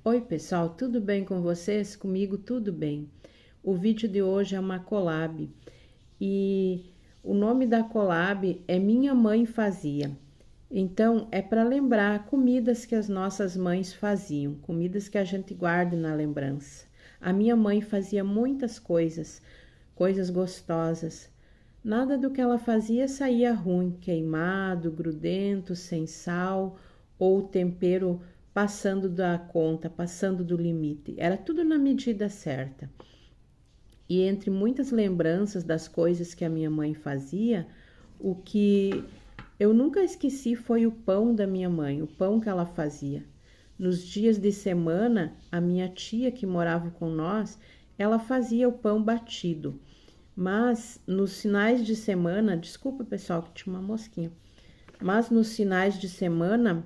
Oi pessoal, tudo bem com vocês? Comigo tudo bem. O vídeo de hoje é uma collab e o nome da collab é Minha Mãe Fazia. Então é para lembrar comidas que as nossas mães faziam, comidas que a gente guarda na lembrança. A minha mãe fazia muitas coisas, coisas gostosas. Nada do que ela fazia saía ruim, queimado, grudento, sem sal ou tempero passando da conta, passando do limite. Era tudo na medida certa. E entre muitas lembranças das coisas que a minha mãe fazia, o que eu nunca esqueci foi o pão da minha mãe, o pão que ela fazia. Nos dias de semana, a minha tia que morava com nós, ela fazia o pão batido. Mas nos finais de semana, desculpa pessoal que tinha uma mosquinha, mas nos finais de semana,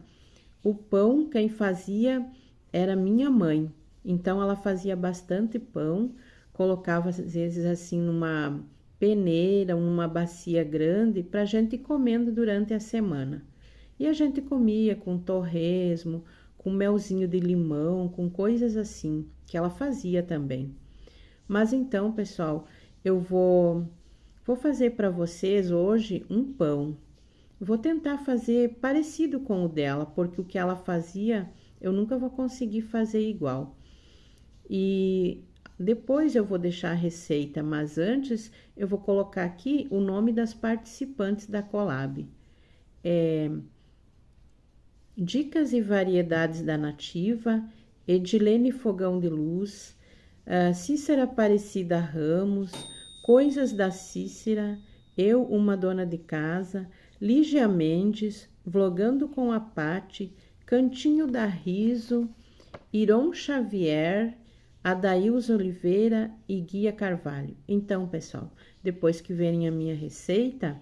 o pão quem fazia era minha mãe. Então ela fazia bastante pão, colocava às vezes assim numa peneira, numa bacia grande para a gente ir comendo durante a semana. E a gente comia com torresmo, com melzinho de limão, com coisas assim que ela fazia também. Mas então, pessoal, eu vou fazer para vocês hoje um pão. Vou tentar fazer parecido com o dela, porque o que ela fazia eu nunca vou conseguir fazer igual. E depois eu vou deixar a receita, mas antes eu vou colocar aqui o nome das participantes da collab. Dicas e Variedades da Nativa, Edilene Fogão de Luz, Cícera Aparecida Ramos, Coisas da Cícera, Eu, uma Dona de Casa, Lígia Mendes, Vlogando com a Pati, Cantinho da Riso, Iron Xavier, Adailza Oliveira e Guia Carvalho. Então, pessoal, depois que verem a minha receita,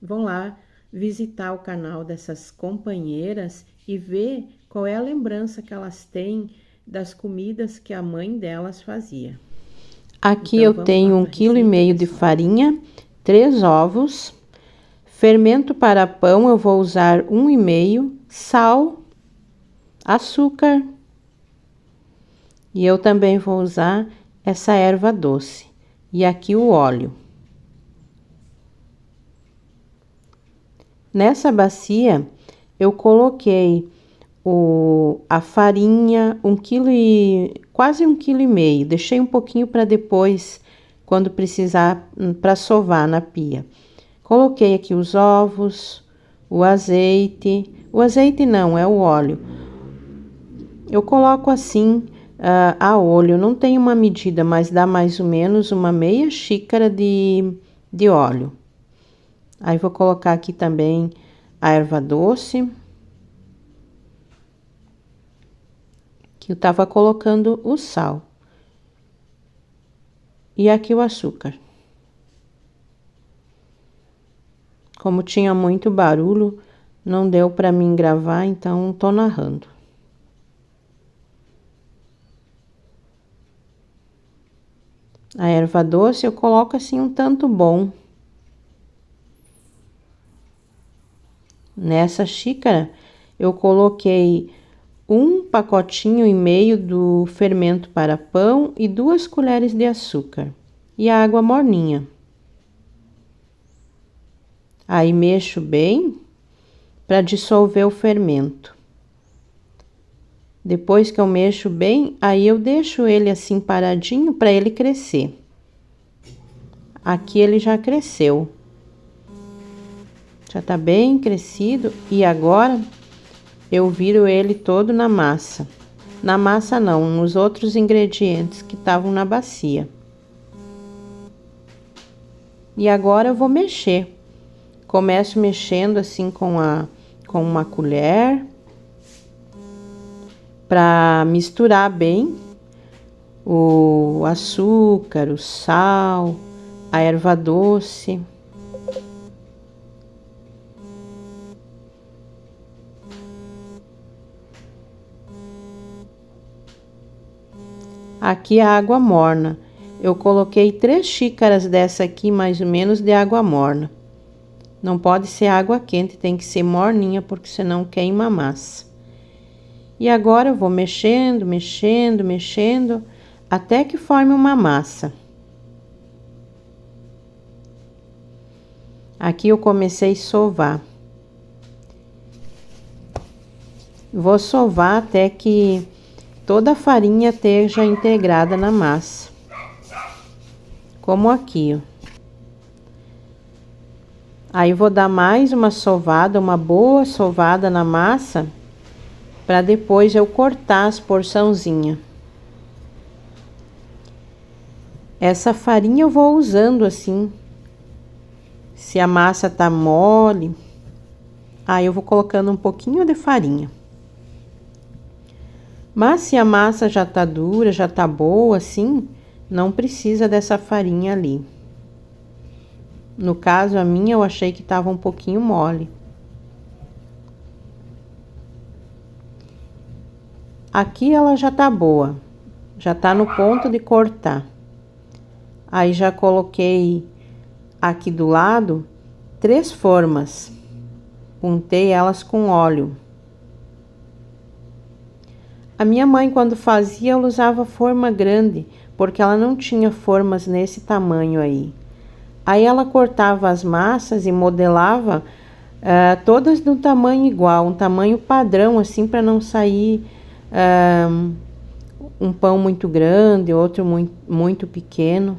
vão lá visitar o canal dessas companheiras e ver qual é a lembrança que elas têm das comidas que a mãe delas fazia. Aqui então, eu tenho 1,5 kg de farinha, 3 ovos, fermento para pão eu vou usar 1,5, sal, açúcar e eu também vou usar essa erva doce. E aqui o óleo. Nessa bacia eu coloquei a farinha, quase 1,5 kg. Deixei um pouquinho para depois, quando precisar, para sovar na pia. Coloquei aqui os ovos, o azeite não, é o óleo. Eu coloco assim a olho, não tem uma medida, mas dá mais ou menos uma meia xícara de óleo. Aí vou colocar aqui também a erva doce, que eu tava colocando o sal. E aqui o açúcar. Como tinha muito barulho, não deu para mim gravar, então tô narrando. A erva doce eu coloco assim um tanto bom. Nessa xícara eu coloquei 1,5 pacotinho do fermento para pão e 2 colheres de açúcar e a água morninha. Aí mexo bem para dissolver o fermento. Depois que eu mexo bem, aí eu deixo ele assim paradinho para ele crescer. Aqui ele já cresceu. Já tá bem crescido e agora eu viro ele todo na massa. Na massa não, nos outros ingredientes que estavam na bacia. E agora eu vou mexer. Começo mexendo assim com uma colher para misturar bem o açúcar, o sal, a erva doce. Aqui a água morna. Eu coloquei 3 xícaras dessa aqui, mais ou menos, de água morna. Não pode ser água quente, tem que ser morninha, porque senão queima a massa. E agora eu vou mexendo, mexendo, mexendo, até que forme uma massa. Aqui eu comecei a sovar. Vou sovar até que toda a farinha esteja integrada na massa. Como aqui, ó. Aí vou dar mais uma sovada, uma boa sovada na massa, para depois eu cortar as porçãozinhas. Essa farinha eu vou usando assim. Se a massa tá mole, aí eu vou colocando um pouquinho de farinha. Mas se a massa já tá dura, já tá boa assim, não precisa dessa farinha ali. No caso, a minha eu achei que tava um pouquinho mole. Aqui ela já tá boa, já tá no ponto de cortar. Aí já coloquei aqui do lado 3 formas. Untei elas com óleo. A minha mãe, quando fazia, ela usava forma grande, porque ela não tinha formas nesse tamanho aí. Aí ela cortava as massas e modelava todas do tamanho igual, um tamanho padrão, assim, para não sair um pão muito grande, outro muito pequeno.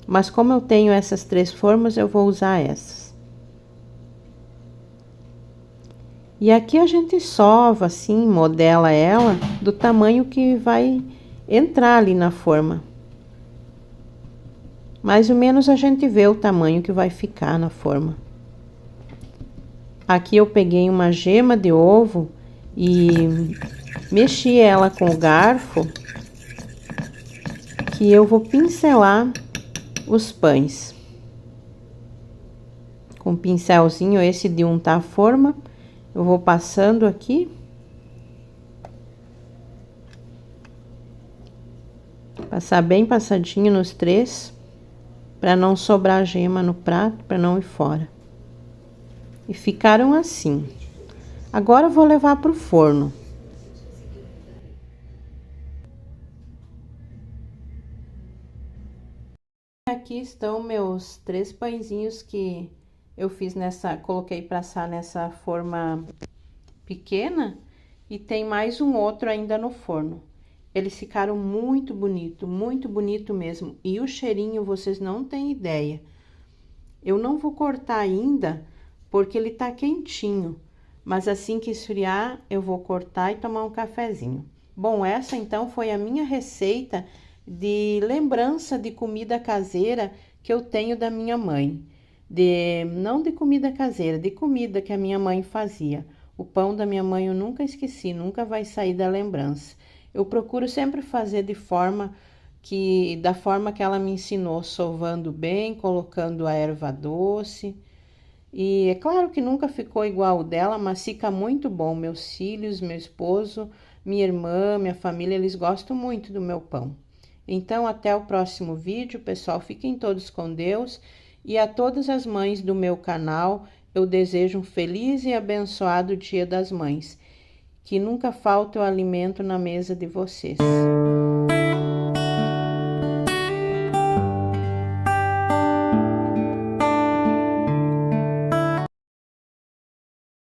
Mas como eu tenho essas 3 formas, eu vou usar essas. E aqui a gente sova assim, modela ela do tamanho que vai entrar ali na forma. Mais ou menos a gente vê o tamanho que vai ficar na forma. Aqui eu peguei uma gema de ovo e mexi ela com o garfo, que eu vou pincelar os pães. Com um pincelzinho esse de untar a forma, eu vou passando aqui. Passar bem passadinho nos 3, para não sobrar gema no prato, para não ir fora. E ficaram assim. Agora eu vou levar para o forno. Aqui estão meus 3 pãezinhos que eu fiz coloquei para assar nessa forma pequena, e tem mais um outro ainda no forno. Eles ficaram muito bonito mesmo. E o cheirinho, vocês não têm ideia. Eu não vou cortar ainda, porque ele tá quentinho. Mas assim que esfriar, eu vou cortar e tomar um cafezinho. Bom, essa então foi a minha receita de lembrança de comida caseira que eu tenho da minha mãe. Não de comida caseira, de comida que a minha mãe fazia. O pão da minha mãe eu nunca esqueci, nunca vai sair da lembrança. Eu procuro sempre fazer da forma que ela me ensinou, sovando bem, colocando a erva doce. E é claro que nunca ficou igual o dela, mas fica muito bom. Meus filhos, meu esposo, minha irmã, minha família, eles gostam muito do meu pão. Então, até o próximo vídeo, pessoal. Fiquem todos com Deus. E a todas as mães do meu canal, eu desejo um feliz e abençoado Dia das Mães. Que nunca falte o alimento na mesa de vocês.